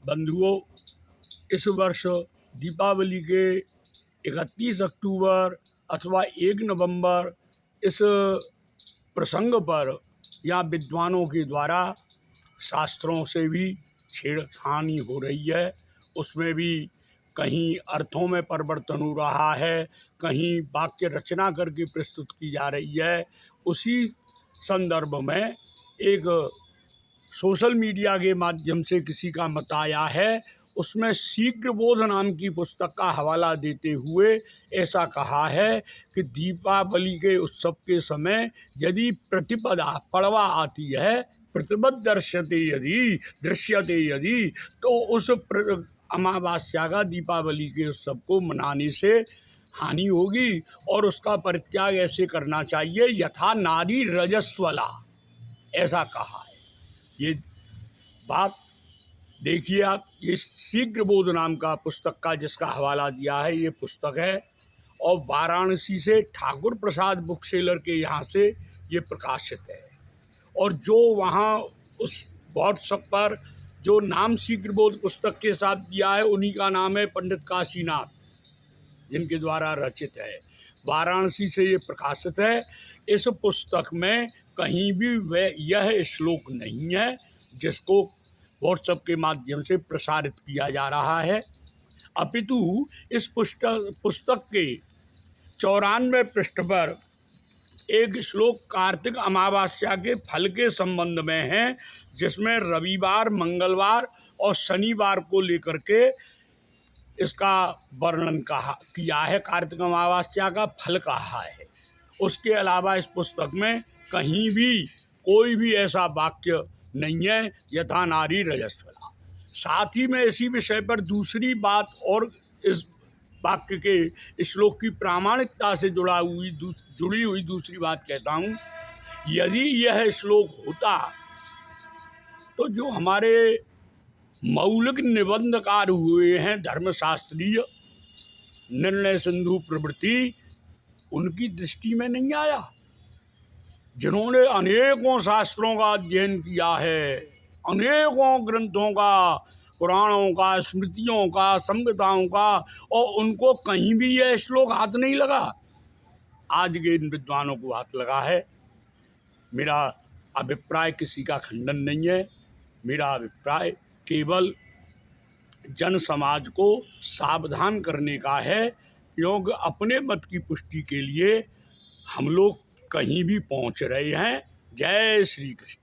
बंधुओं, इस वर्ष दीपावली के 31 अक्टूबर अथवा 1 नवंबर इस प्रसंग पर या विद्वानों के द्वारा शास्त्रों से भी छेड़खानी हो रही है। उसमें भी कहीं अर्थों में परिवर्तन हो रहा है, कहीं वाक्य रचना करके प्रस्तुत की जा रही है। उसी संदर्भ में एक सोशल मीडिया के माध्यम से किसी का मत आया है। उसमें शीघ्र बोध नाम की पुस्तक का हवाला देते हुए ऐसा कहा है कि दीपावली के उत्सव के समय यदि प्रतिपदा पड़वा आती है, प्रतिपद दृश्यते यदि, तो उस अमावस्या का दीपावली के उत्सव को मनाने से हानि होगी और उसका परित्याग ऐसे करना चाहिए यथा नारी रजस्वला, ऐसा कहा है। ये बात देखिए आप, ये शीघ्र बोध नाम का पुस्तक का जिसका हवाला दिया है ये पुस्तक है, और वाराणसी से ठाकुर प्रसाद बुक सेलर के यहाँ से ये प्रकाशित है। और जो वहाँ उस व्हाट्सएप पर जो नाम शीघ्र बोध पुस्तक के साथ दिया है उन्हीं का नाम है पंडित काशीनाथ, जिनके द्वारा रचित है। वाराणसी से ये प्रकाशित है। इस पुस्तक में कहीं भी वह यह श्लोक नहीं है जिसको व्हाट्सएप के माध्यम से प्रसारित किया जा रहा है, अपितु इस पुस्तक के 94 पृष्ठ पर एक श्लोक कार्तिक अमावस्या के फल के संबंध में है, जिसमें रविवार, मंगलवार और शनिवार को लेकर के इसका वर्णन किया है, कार्तिक अमावस्या का फल कहा है। उसके अलावा इस पुस्तक में कहीं भी कोई भी ऐसा वाक्य नहीं है यथा नारी रजस्वला। साथ ही मैं इसी विषय पर दूसरी बात और इस वाक्य के श्लोक की प्रामाणिकता से जुड़ी हुई दूसरी बात कहता हूँ। यदि यह श्लोक होता तो जो हमारे मौलिक निबंधकार हुए हैं धर्मशास्त्रीय, निर्णय सिंधु प्रभृति, उनकी दृष्टि में नहीं आया, जिन्होंने अनेकों शास्त्रों का अध्ययन किया है, अनेकों ग्रंथों का, पुराणों का, स्मृतियों का, संहिताओं का, और उनको कहीं भी यह श्लोक हाथ नहीं लगा। आज के इन विद्वानों को हाथ लगा है। मेरा अभिप्राय किसी का खंडन नहीं है, मेरा अभिप्राय केवल जन समाज को सावधान करने का है, क्योंकि अपने मत की पुष्टि के लिए हम लोग कहीं भी पहुंच रहे हैं। जय श्री कृष्ण।